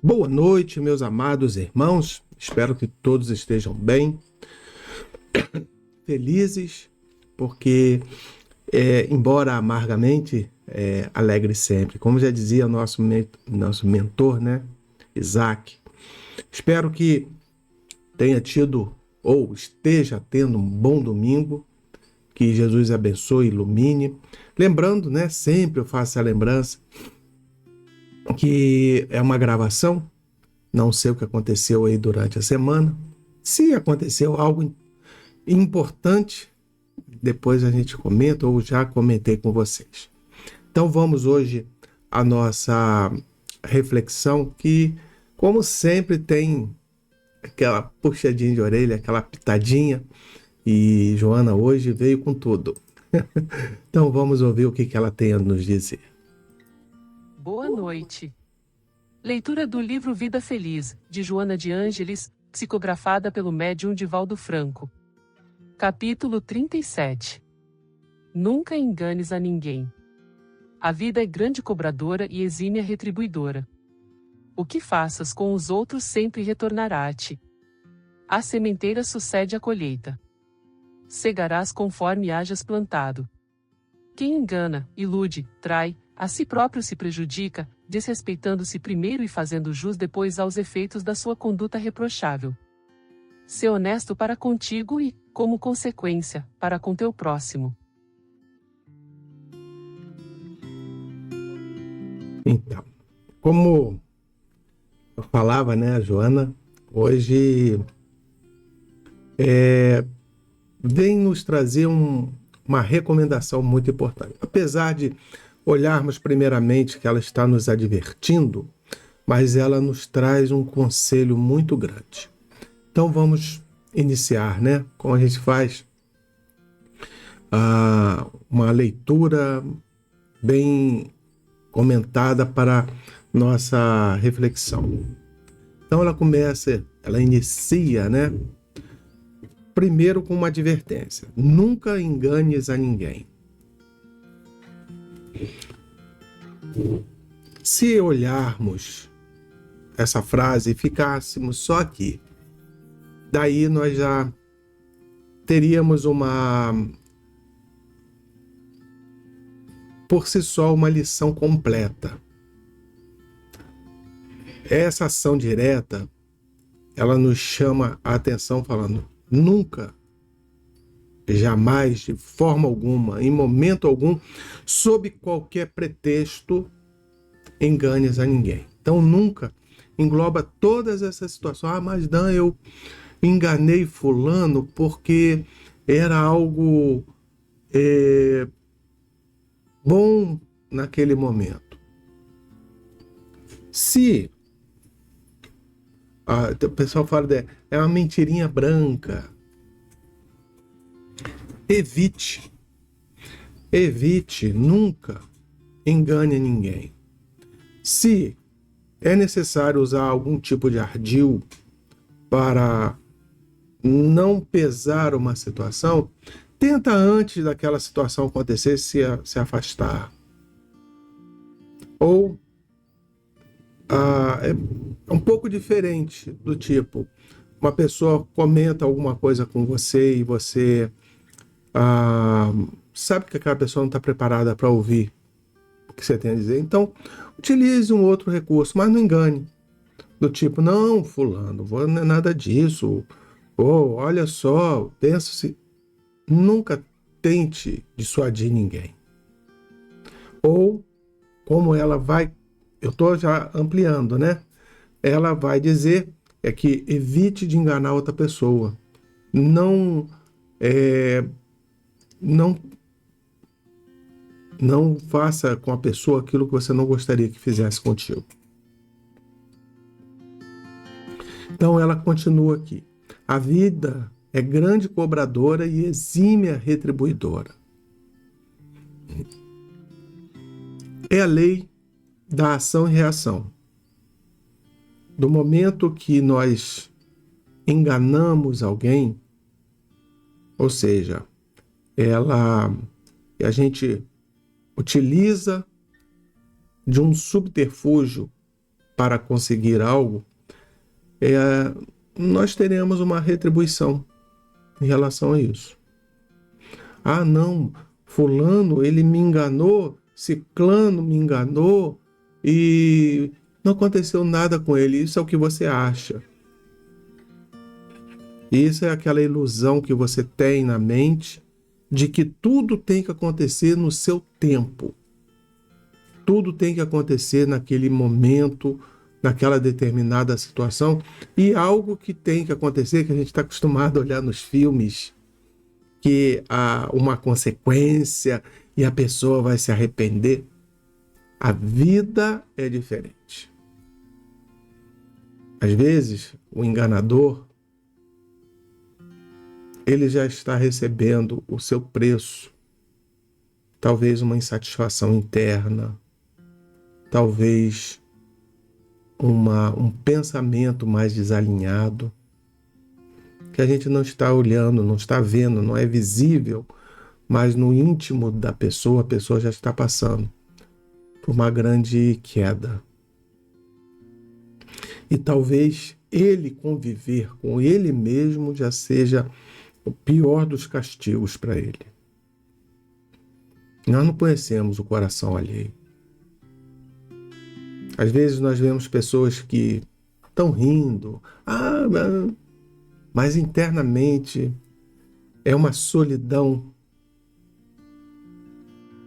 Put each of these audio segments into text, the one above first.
Boa noite, meus amados irmãos. Espero que todos estejam bem, felizes, porque, embora amargamente, alegre sempre. Como já dizia nosso mentor, né, Isaac. Espero que tenha tido ou esteja tendo um bom domingo, que Jesus abençoe e ilumine. Lembrando, né, sempre eu faço a lembrança que é uma gravação. Não sei o que aconteceu aí durante a semana. Se aconteceu algo importante, depois a gente comenta, ou já comentei com vocês. Então vamos hoje à nossa reflexão, que, como sempre, tem aquela puxadinha de orelha, aquela pitadinha, e Joana hoje veio com tudo. Então vamos ouvir o que ela tem a nos dizer. Boa noite. Leitura do livro Vida Feliz, de Joana de Ângeles, psicografada pelo médium Divaldo Franco. Capítulo 37. Nunca enganes a ninguém. A vida é grande cobradora e exímia retribuidora. O que faças com os outros sempre retornará a ti. A sementeira sucede à colheita. Cegarás conforme hajas plantado. Quem engana, ilude, trai, a si próprio se prejudica, desrespeitando-se primeiro e fazendo jus depois aos efeitos da sua conduta reprochável. Sê honesto para contigo e, como consequência, para com teu próximo. Então, como eu falava, né, a Joana, hoje vem nos trazer uma recomendação muito importante. Apesar de olharmos primeiramente que ela está nos advertindo, mas ela nos traz um conselho muito grande. Então vamos iniciar, né? Como a gente faz uma leitura bem comentada para nossa reflexão. Então ela inicia, né? Primeiro com uma advertência: nunca enganes a ninguém. Se olharmos essa frase e ficássemos só aqui, daí nós já teríamos por si só, uma lição completa. Essa ação direta, ela nos chama a atenção falando: nunca, jamais, de forma alguma, em momento algum, sob qualquer pretexto, enganes a ninguém. Então nunca engloba todas essas situações. Mas não, eu enganei fulano porque era algo bom naquele momento. Se o pessoal fala é uma mentirinha branca, evite, nunca engane ninguém. Se é necessário usar algum tipo de ardil para não pesar uma situação, tenta, antes daquela situação acontecer, se afastar. Ou é um pouco diferente, do tipo, uma pessoa comenta alguma coisa com você e você sabe que aquela pessoa não está preparada para ouvir o que você tem a dizer. Então, utilize um outro recurso, mas não engane. Do tipo: não, fulano, não é nada disso. Olha só, pensa-se. Nunca tente dissuadir ninguém. Ou, como ela vai, eu estou já ampliando, né? Ela vai dizer que evite de enganar outra pessoa. Não faça com a pessoa aquilo que você não gostaria que fizesse contigo. Então ela continua aqui: a vida é grande cobradora e exímia retribuidora. É a lei da ação e reação. Do momento que nós enganamos alguém, ou seja, a gente utiliza de um subterfúgio para conseguir algo, nós teremos uma retribuição em relação a isso. Ah, não, fulano, ele me enganou, ciclano me enganou e não aconteceu nada com ele. Isso é o que você acha. Isso é aquela ilusão que você tem na mente de que tudo tem que acontecer no seu tempo. Tudo tem que acontecer naquele momento, naquela determinada situação. E algo que tem que acontecer, que a gente está acostumado a olhar nos filmes, que há uma consequência e a pessoa vai se arrepender. A vida é diferente. Às vezes, o enganador, ele já está recebendo o seu preço. Talvez uma insatisfação interna, talvez um pensamento mais desalinhado, que a gente não está olhando, não está vendo, não é visível, mas no íntimo da pessoa, a pessoa já está passando por uma grande queda. E talvez ele conviver com ele mesmo já seja o pior dos castigos para ele. Nós não conhecemos o coração alheio. Às vezes nós vemos pessoas que estão rindo, mas internamente é uma solidão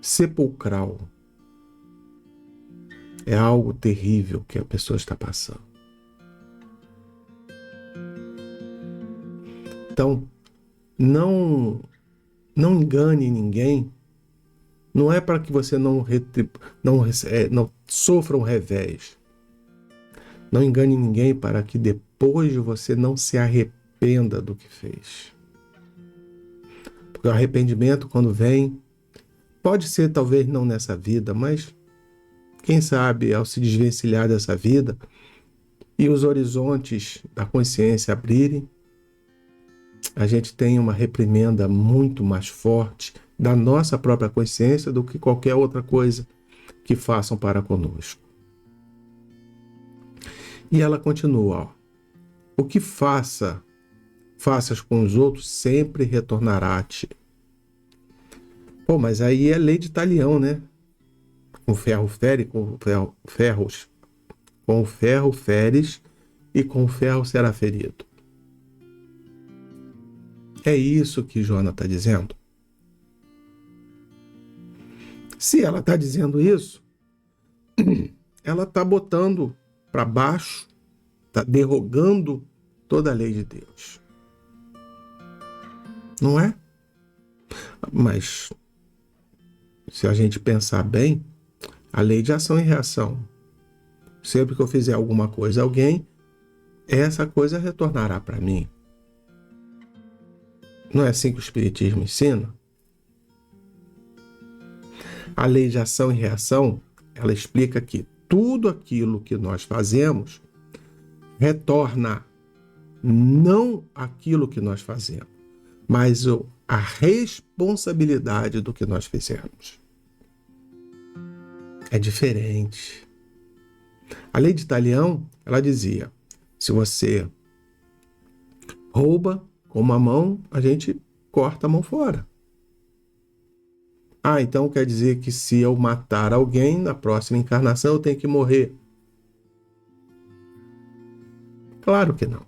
sepulcral. É algo terrível que a pessoa está passando. Então, não engane ninguém. Não é para que você não sofra um revés. Não engane ninguém para que depois você não se arrependa do que fez. Porque o arrependimento, quando vem, pode ser talvez não nessa vida, mas quem sabe ao se desvencilhar dessa vida e os horizontes da consciência abrirem, a gente tem uma reprimenda muito mais forte da nossa própria consciência do que qualquer outra coisa que façam para conosco. E ela continua, o que faças com os outros sempre retornará a ti. Pô, mas aí é lei de talião, né? Com ferro fere, com o ferro feres e com o ferro será ferido. É isso que Joana está dizendo. Se ela está dizendo isso, ela está botando para baixo, está derrogando toda a lei de Deus. Não é? Mas, se a gente pensar bem, a lei de ação e reação. Sempre que eu fizer alguma coisa a alguém, essa coisa retornará para mim. Não é assim que o Espiritismo ensina? A lei de ação e reação, ela explica que tudo aquilo que nós fazemos retorna não aquilo que nós fazemos, mas a responsabilidade do que nós fizemos. É diferente. A lei de Talião, ela dizia, se você rouba com uma mão, a gente corta a mão fora. Então quer dizer que se eu matar alguém, na próxima encarnação eu tenho que morrer? Claro que não.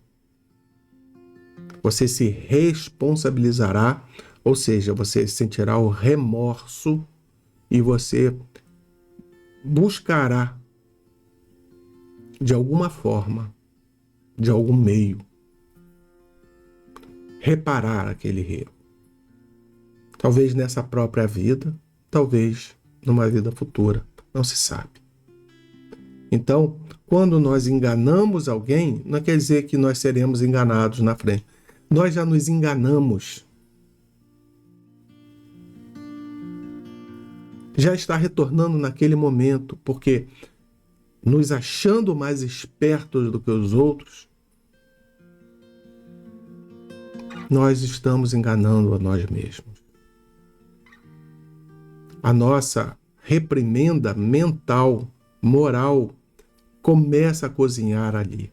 Você se responsabilizará, ou seja, você sentirá o remorso e você buscará, de alguma forma, de algum meio, reparar aquele erro. Talvez nessa própria vida, talvez numa vida futura, não se sabe. Então, quando nós enganamos alguém, não quer dizer que nós seremos enganados na frente. Nós já nos enganamos. Já está retornando naquele momento, porque nos achando mais espertos do que os outros, nós estamos enganando a nós mesmos. A nossa reprimenda mental, moral, começa a cozinhar ali.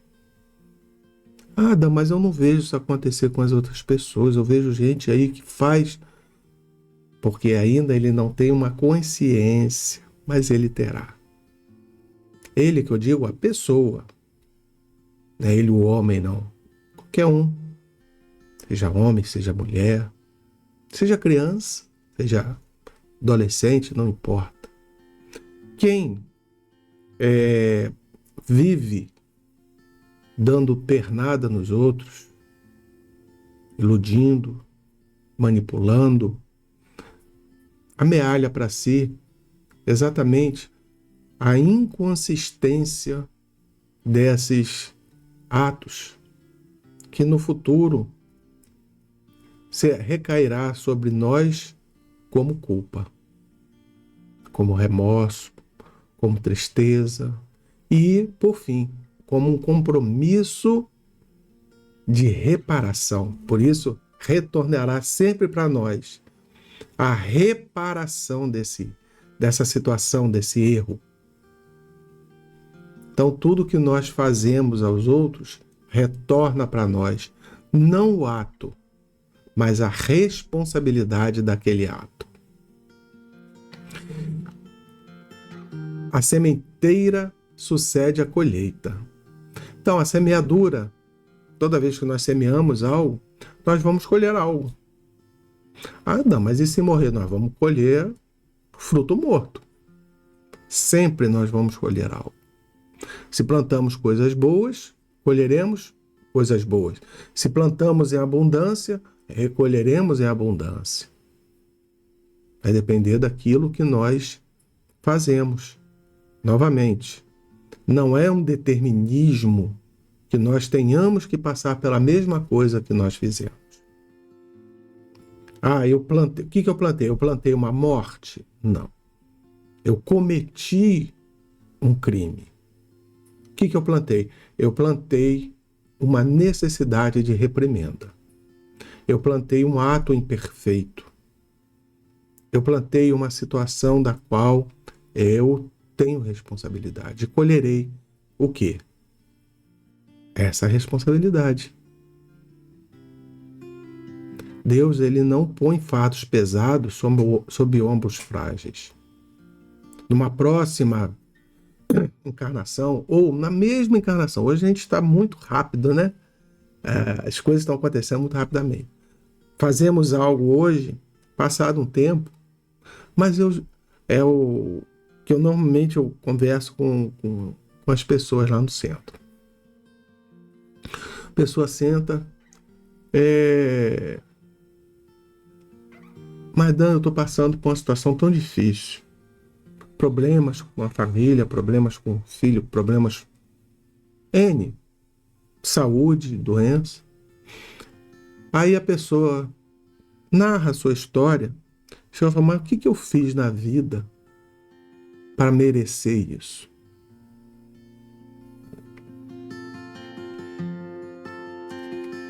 Ah, Dan, mas eu não vejo isso acontecer com as outras pessoas. Eu vejo gente aí que faz, porque ainda ele não tem uma consciência, mas ele terá. Ele que eu digo, a pessoa. Não é ele o homem, não. Qualquer um. Seja homem, seja mulher, seja criança, seja adolescente, não importa. Quem vive dando pernada nos outros, iludindo, manipulando, amealha para si exatamente a inconsistência desses atos que no futuro recairá sobre nós como culpa, como remorso, como tristeza e, por fim, como um compromisso de reparação. Por isso, retornará sempre para nós a reparação dessa situação, desse erro. Então, tudo que nós fazemos aos outros retorna para nós, não o ato, mas a responsabilidade daquele ato. A sementeira sucede à colheita. Então, a semeadura, toda vez que nós semeamos algo, nós vamos colher algo. Ah, não, mas e se morrer? Nós vamos colher fruto morto. Sempre nós vamos colher algo. Se plantamos coisas boas, colheremos coisas boas. Se plantamos em abundância, recolheremos em abundância. Vai depender daquilo que nós fazemos. Novamente, não é um determinismo que nós tenhamos que passar pela mesma coisa que nós fizemos. Ah, eu plantei. O que eu plantei? Eu plantei uma morte? Não. Eu cometi um crime. O que eu plantei? Eu plantei uma necessidade de reprimenda. Eu plantei um ato imperfeito. Eu plantei uma situação da qual eu tenho responsabilidade. Colherei o quê? Essa responsabilidade. Deus, ele não põe fardos pesados sob ombros frágeis. Numa próxima encarnação, ou na mesma encarnação, hoje a gente está muito rápido, né? As coisas estão acontecendo muito rapidamente. Fazemos algo hoje, passado um tempo, mas é o que eu normalmente converso com as pessoas lá no centro. A pessoa senta, mas Dan, eu estou passando por uma situação tão difícil. Problemas com a família, problemas com o filho, problemas N, saúde, doença. Aí a pessoa narra a sua história. Chega e fala, mas o que eu fiz na vida para merecer isso?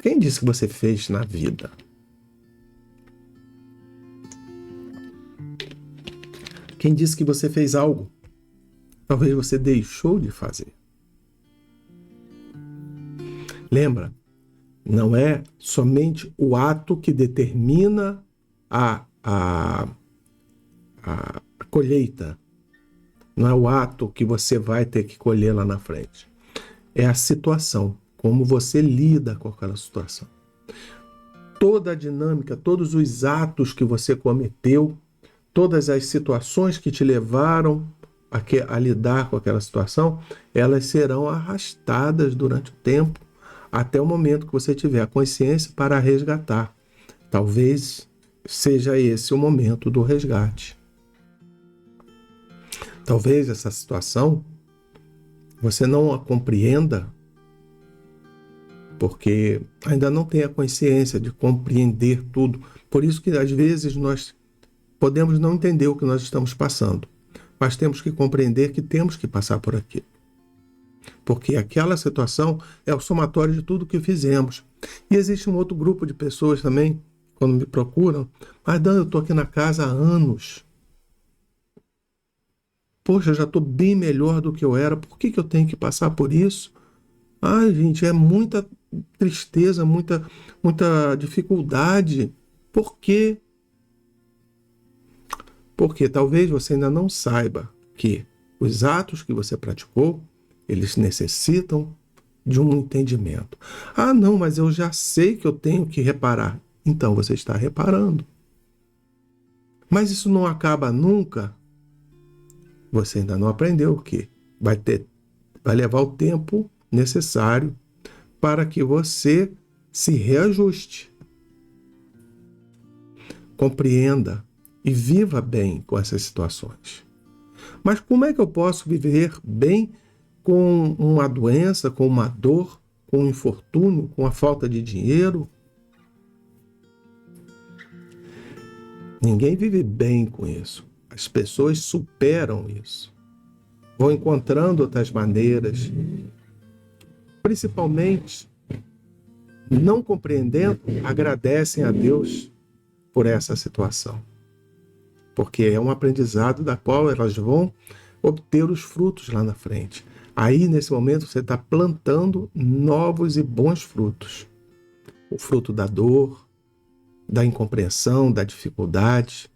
Quem disse que você fez na vida? Quem disse que você fez algo? Talvez você deixou de fazer. Lembra? Não é somente o ato que determina a colheita. Não é o ato que você vai ter que colher lá na frente. É a situação, como você lida com aquela situação. Toda a dinâmica, todos os atos que você cometeu, todas as situações que te levaram a lidar com aquela situação, elas serão arrastadas durante o tempo, até o momento que você tiver a consciência para resgatar. Talvez seja esse o momento do resgate. Talvez essa situação você não a compreenda porque ainda não tem a consciência de compreender tudo. Por isso que às vezes nós podemos não entender o que nós estamos passando, mas temos que compreender que temos que passar por aquilo. Porque aquela situação é o somatório de tudo que fizemos. E existe um outro grupo de pessoas também, quando me procuram, mas Dan, eu estou aqui na casa há anos. poxa, eu já estou bem melhor do que eu era, por que eu tenho que passar por isso? Ai, gente, é muita tristeza, muita dificuldade. Por quê? Porque talvez você ainda não saiba que os atos que você praticou, eles necessitam de um entendimento. Ah, não, mas eu já sei que eu tenho que reparar. Então você está reparando. Mas isso não acaba nunca. Você ainda não aprendeu o que vai levar o tempo necessário para que você se reajuste, compreenda e viva bem com essas situações. Mas como é que eu posso viver bem com uma doença, com uma dor, com um infortúnio, com a falta de dinheiro? Ninguém vive bem com isso. As pessoas superam isso. Vão encontrando outras maneiras, principalmente não compreendendo, agradecem a Deus por essa situação. Porque é um aprendizado da qual elas vão obter os frutos lá na frente. Aí, nesse momento, você está plantando novos e bons frutos. O fruto da dor, da incompreensão, da dificuldade.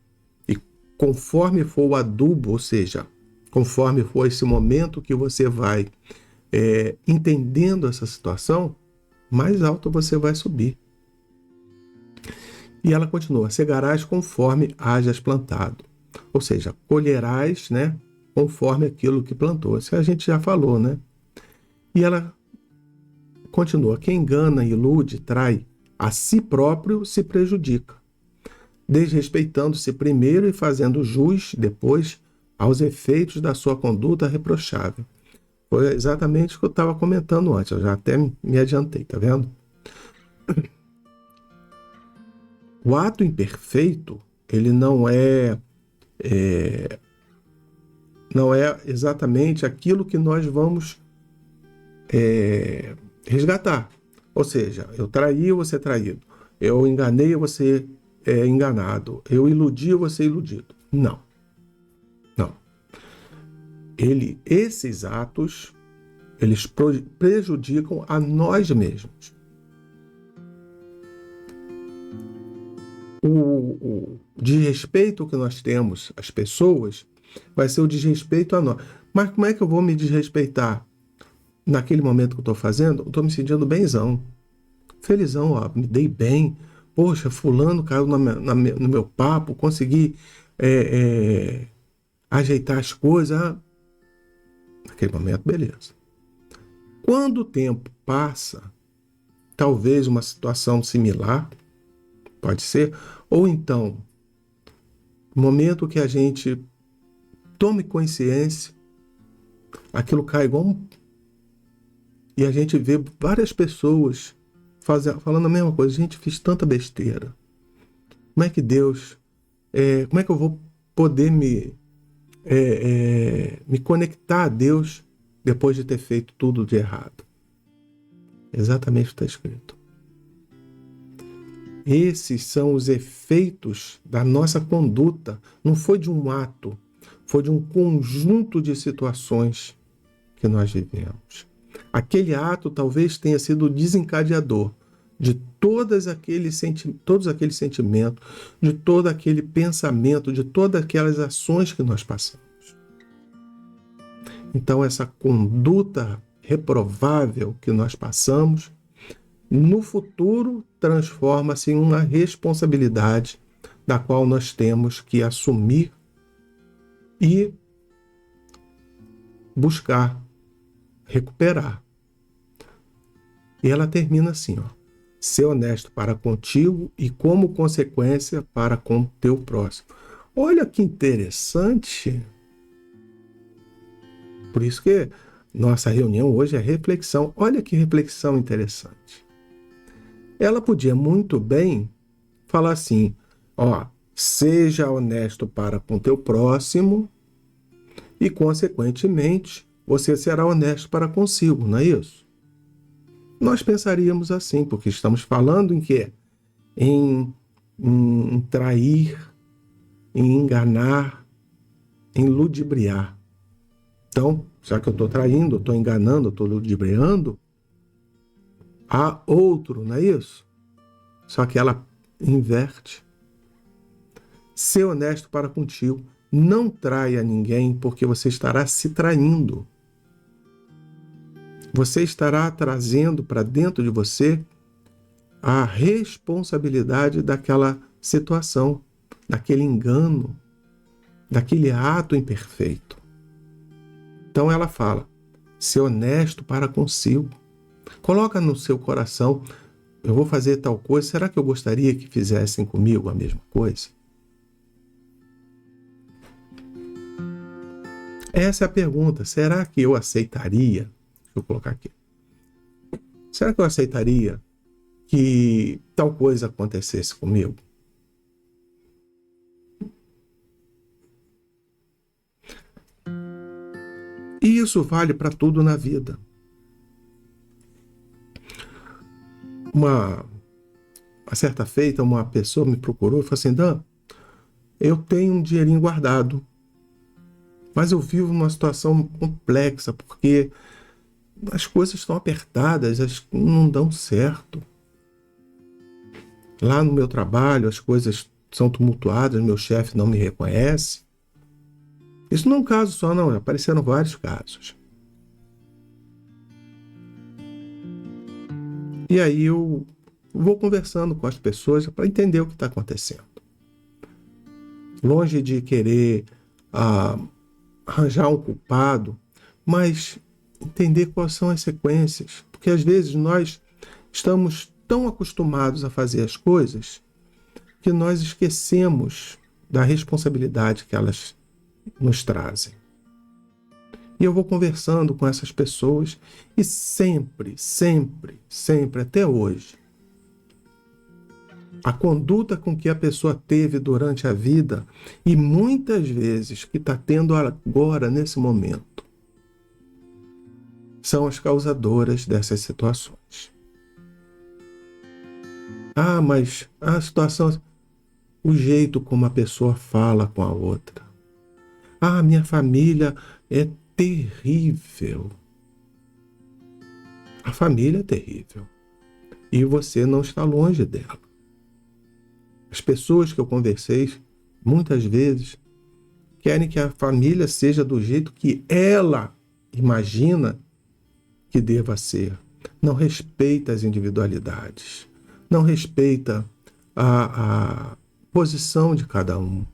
E conforme for o adubo, ou seja, conforme for esse momento que você vai entendendo essa situação, mais alto você vai subir. E ela continua, cegarás conforme hajas plantado. Ou seja, colherás, né, conforme aquilo que plantou. Isso a gente já falou, né? E ela continua, quem engana, ilude, trai, a si próprio se prejudica, desrespeitando-se primeiro e fazendo jus depois aos efeitos da sua conduta reprochável. Foi exatamente o que eu estava comentando antes, eu já até me adiantei, tá vendo? O ato imperfeito, ele não é exatamente aquilo que nós vamos resgatar. Ou seja, eu traí, eu vou ser traído. Eu enganei, eu vou ser enganado. Eu iludi, eu vou ser iludido. Não. Não. Esses atos, eles prejudicam a nós mesmos. O desrespeito que nós temos às pessoas vai ser o desrespeito a nós. Mas como é que eu vou me desrespeitar? Naquele momento que eu estou fazendo, eu estou me sentindo benzão. Felizão, ó, me dei bem. Poxa, fulano caiu no meu papo, consegui ajeitar as coisas. Naquele momento, beleza. Quando o tempo passa, talvez uma situação similar, pode ser, ou então, no momento que a gente tome consciência, aquilo cai igual e a gente vê várias pessoas falando a mesma coisa. Gente, fiz tanta besteira. Como é que Deus... como é que eu vou poder me conectar a Deus depois de ter feito tudo de errado? Exatamente o que está escrito. Esses são os efeitos da nossa conduta. Não foi de um ato, foi de um conjunto de situações que nós vivemos. Aquele ato talvez tenha sido o desencadeador de todos aqueles sentimentos, de todo aquele pensamento, de todas aquelas ações que nós passamos. Então, essa conduta reprovável que nós passamos, no futuro transforma-se em uma responsabilidade da qual nós temos que assumir e buscar recuperar. E ela termina assim, ó: ser honesto para contigo e, como consequência, para com teu próximo. Olha que interessante. Por isso que nossa reunião hoje é reflexão. Olha que reflexão interessante. Ela podia muito bem falar assim, ó, seja honesto para com teu próximo e, consequentemente, você será honesto para consigo, não é isso? Nós pensaríamos assim, porque estamos falando em quê? Em trair, em enganar, em ludibriar. Então, já que eu estou traindo, eu estou enganando, eu estou ludibriando, há outro, não é isso? Só que ela inverte. Ser honesto para contigo. Não traia ninguém, porque você estará se traindo. Você estará trazendo para dentro de você a responsabilidade daquela situação, daquele engano, daquele ato imperfeito. Então ela fala, ser honesto para consigo. Coloca no seu coração, eu vou fazer tal coisa, será que eu gostaria que fizessem comigo a mesma coisa? Essa é a pergunta, será que eu aceitaria? Deixa eu colocar aqui. Será que eu aceitaria que tal coisa acontecesse comigo? E isso vale para tudo na vida. Uma certa feita, uma pessoa me procurou e falou assim, Dan, eu tenho um dinheirinho guardado, mas eu vivo numa situação complexa, porque as coisas estão apertadas, não dão certo. Lá no meu trabalho, as coisas são tumultuadas, meu chefe não me reconhece. Isso não é um caso só, não, apareceram vários casos. E aí eu vou conversando com as pessoas para entender o que está acontecendo. Longe de querer arranjar um culpado, mas entender quais são as sequências. Porque às vezes nós estamos tão acostumados a fazer as coisas que nós esquecemos da responsabilidade que elas nos trazem. E eu vou conversando com essas pessoas e sempre, até hoje, a conduta com que a pessoa teve durante a vida e muitas vezes que está tendo agora, nesse momento, são as causadoras dessas situações. Mas a situação, o jeito como a pessoa fala com a outra. Minha família é terrível. A família é terrível. E você não está longe dela. As pessoas que eu conversei, muitas vezes, querem que a família seja do jeito que ela imagina que deva ser. Não respeita as individualidades. Não respeita a posição de cada um.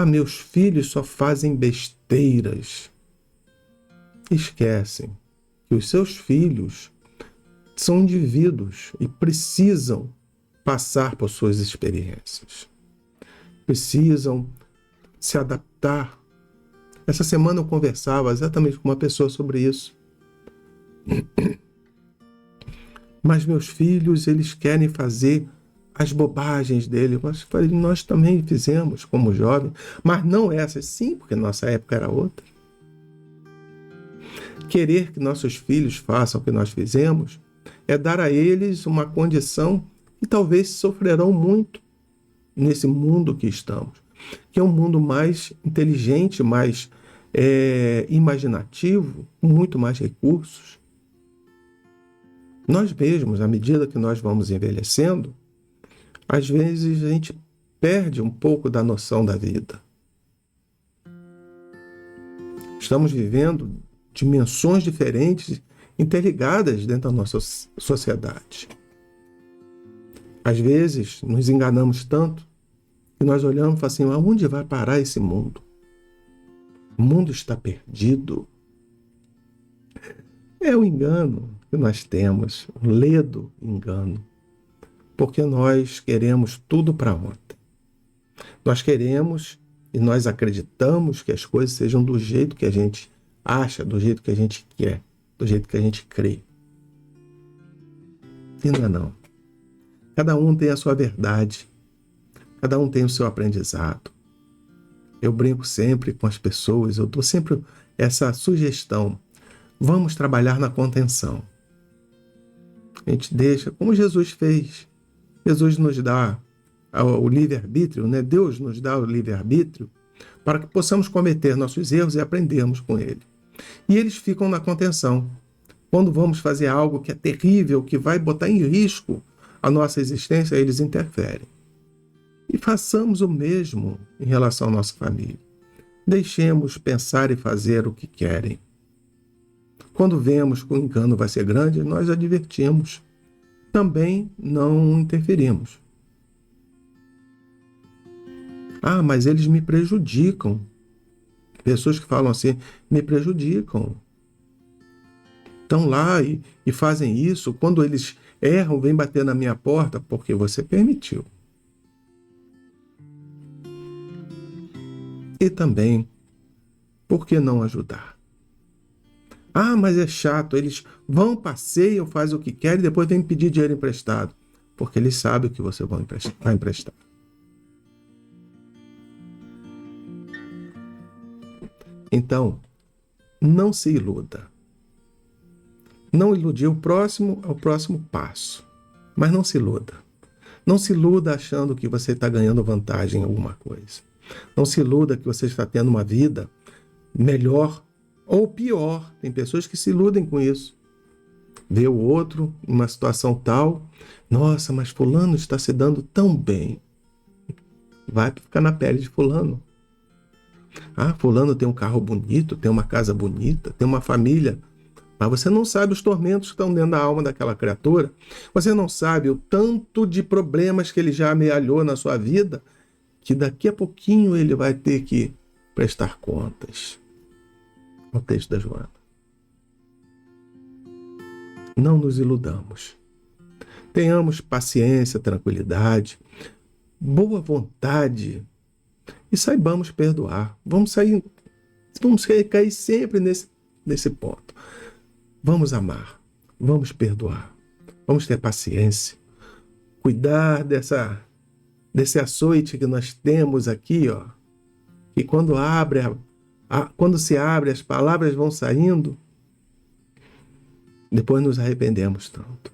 Meus filhos só fazem besteiras. Esquecem que os seus filhos são indivíduos e precisam passar por suas experiências. Precisam se adaptar. Essa semana eu conversava exatamente com uma pessoa sobre isso. Mas meus filhos, eles querem fazer as bobagens dele. Nós também fizemos como jovem, mas não essas, sim, porque nossa época era outra. Querer que nossos filhos façam o que nós fizemos é dar a eles uma condição que talvez sofrerão muito nesse mundo que estamos, que é um mundo mais inteligente, mais imaginativo, com muito mais recursos. Nós mesmos, à medida que nós vamos envelhecendo, às vezes a gente perde um pouco da noção da vida. Estamos vivendo dimensões diferentes, interligadas dentro da nossa sociedade. Às vezes nos enganamos tanto que nós olhamos e falamos assim, aonde vai parar esse mundo? O mundo está perdido. É o engano que nós temos, um ledo engano, porque nós queremos tudo para ontem. Nós queremos e nós acreditamos que as coisas sejam do jeito que a gente acha, do jeito que a gente quer, do jeito que a gente crê. E não é não. Cada um tem a sua verdade, cada um tem o seu aprendizado. Eu brinco sempre com as pessoas, eu dou sempre essa sugestão. Vamos trabalhar na contenção. A gente deixa, como Jesus fez. Jesus nos dá o livre-arbítrio, né? Deus nos dá o livre-arbítrio para que possamos cometer nossos erros e aprendermos com ele. E eles ficam na contenção. Quando vamos fazer algo que é terrível, que vai botar em risco a nossa existência, eles interferem. E façamos o mesmo em relação à nossa família. Deixemos pensar e fazer o que querem. Quando vemos que o engano vai ser grande, nós advertimos. Também não interferimos. Ah, mas eles me prejudicam. Pessoas que falam assim, me prejudicam. Estão lá e fazem isso. Quando eles erram, vêm bater na minha porta porque você permitiu. E também, por que não ajudar? Ah, mas é chato. Eles vão, passeiam, fazem o que querem e depois vêm pedir dinheiro emprestado. Porque eles sabem o que você vai emprestar. Então, não se iluda. Não iludir o próximo é o próximo passo. Mas não se iluda. Não se iluda achando que você está ganhando vantagem em alguma coisa. Não se iluda que você está tendo uma vida melhor ou pior. Tem pessoas que se iludem com isso. Vê o outro em uma situação tal. Nossa, mas fulano está se dando tão bem. Vai ficar na pele de fulano. Ah, fulano tem um carro bonito, tem uma casa bonita, tem uma família. Mas você não sabe os tormentos que estão dentro da alma daquela criatura. Você não sabe o tanto de problemas que ele já amealhou na sua vida, que daqui a pouquinho ele vai ter que prestar contas. O texto da Joana. Não nos iludamos. Tenhamos paciência, tranquilidade, boa vontade e saibamos perdoar. Vamos cair sempre nesse ponto. Vamos amar, vamos perdoar, vamos ter paciência, cuidar desse açoite que nós temos aqui, ó, que quando se abre, as palavras vão saindo, depois nos arrependemos tanto.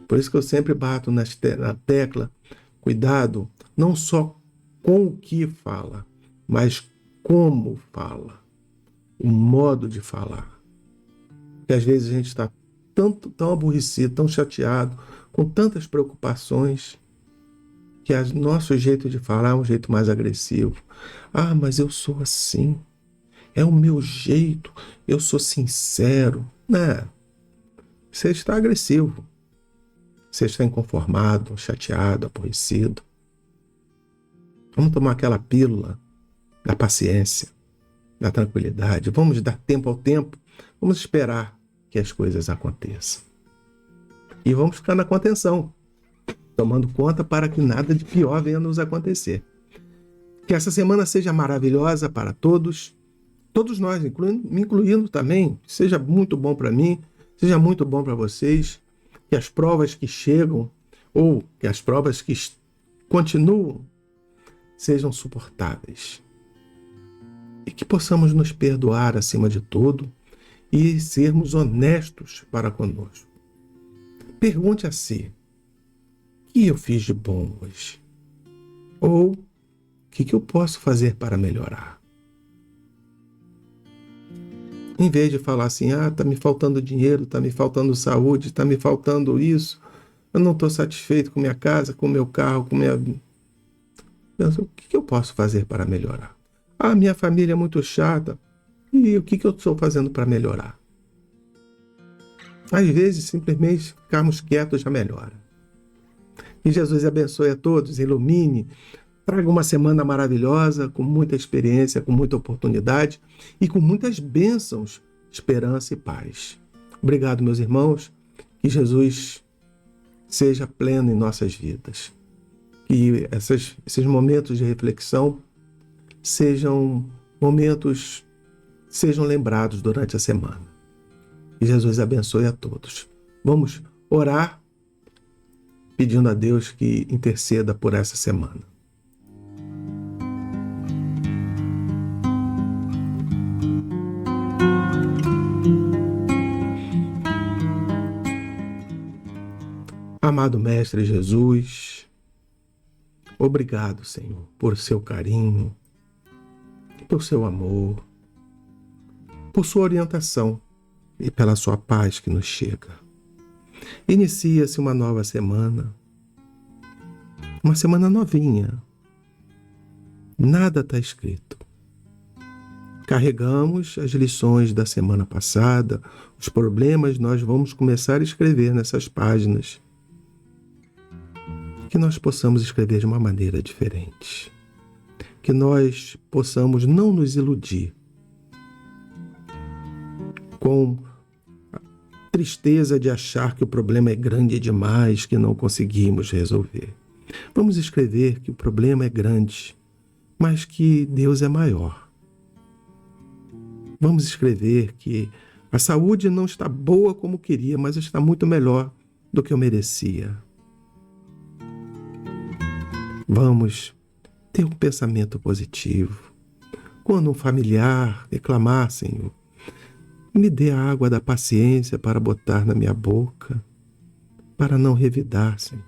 Por isso que eu sempre bato na tecla, cuidado, não só com o que fala, mas como fala. O modo de falar. Porque às vezes a gente está tão aborrecido, tão chateado, com tantas preocupações, que o nosso jeito de falar é um jeito mais agressivo. Ah, mas eu sou assim. É o meu jeito. Eu sou sincero. Não. Você está agressivo. Você está inconformado, chateado, aborrecido. Vamos tomar aquela pílula da paciência, da tranquilidade. Vamos dar tempo ao tempo. Vamos esperar que as coisas aconteçam. E vamos ficar na contenção, tomando conta para que nada de pior venha nos acontecer. Que essa semana seja maravilhosa para todos nós, me incluindo também. Seja muito bom para mim, seja muito bom para vocês. Que as provas que chegam, ou que as provas que continuam, sejam suportáveis. E que possamos nos perdoar acima de tudo e sermos honestos para conosco. Pergunte a si, o que eu fiz de bom hoje? Ou, o que eu posso fazer para melhorar? Em vez de falar assim, está me faltando dinheiro, está me faltando saúde, está me faltando isso, eu não estou satisfeito com minha casa, com meu carro, com minha... Pensa, o que eu posso fazer para melhorar? Ah, minha família é muito chata. E o que eu estou fazendo para melhorar? Às vezes, simplesmente ficarmos quietos já melhora. Que Jesus abençoe a todos, ilumine, traga uma semana maravilhosa, com muita experiência, com muita oportunidade e com muitas bênçãos, esperança e paz. Obrigado, meus irmãos. Que Jesus seja pleno em nossas vidas. Que esses momentos de reflexão sejam lembrados durante a semana. Que Jesus abençoe a todos. Vamos orar pedindo a Deus que interceda por essa semana. Amado Mestre Jesus, Obrigado, Senhor, por seu carinho, por seu amor, por sua orientação e pela sua paz que nos chega. Inicia-se uma nova semana, uma semana novinha. Nada está escrito. Carregamos as lições da semana passada, os problemas nós vamos começar a escrever nessas páginas. Que nós possamos escrever de uma maneira diferente. Que nós possamos não nos iludir com a tristeza de achar que o problema é grande demais, que não conseguimos resolver. Vamos escrever que o problema é grande, mas que Deus é maior. Vamos escrever que a saúde não está boa como queria, mas está muito melhor do que eu merecia. Vamos ter um pensamento positivo. Quando um familiar reclamar, Senhor, me dê a água da paciência para botar na minha boca, para não revidar, Senhor.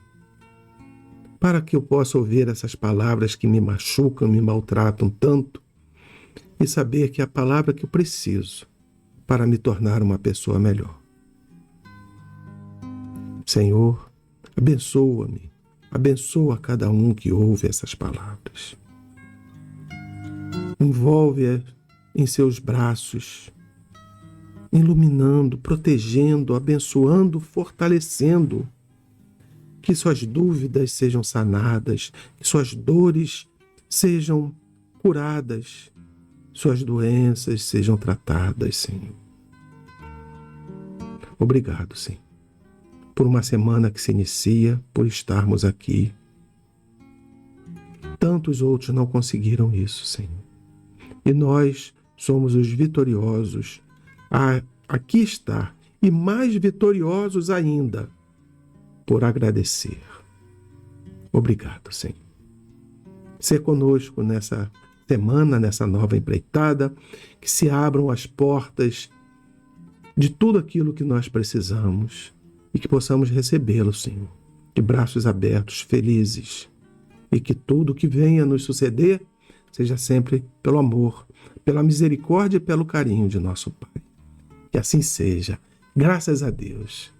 Para que eu possa ouvir essas palavras que me machucam, me maltratam tanto, e saber que é a palavra que eu preciso para me tornar uma pessoa melhor. Senhor, abençoa-me, abençoa cada um que ouve essas palavras. Envolve-a em seus braços, iluminando, protegendo, abençoando, fortalecendo. Que suas dúvidas sejam sanadas, que suas dores sejam curadas, suas doenças sejam tratadas, Senhor. Obrigado, Senhor, por uma semana que se inicia, por estarmos aqui. Tantos outros não conseguiram isso, Senhor. E nós somos os vitoriosos a aqui estar, e mais vitoriosos ainda, por agradecer. Obrigado, Senhor. Ser conosco nessa semana, nessa nova empreitada, que se abram as portas de tudo aquilo que nós precisamos e que possamos recebê-lo, Senhor, de braços abertos, felizes, e que tudo que venha nos suceder seja sempre pelo amor, pela misericórdia e pelo carinho de nosso Pai. Que assim seja. Graças a Deus.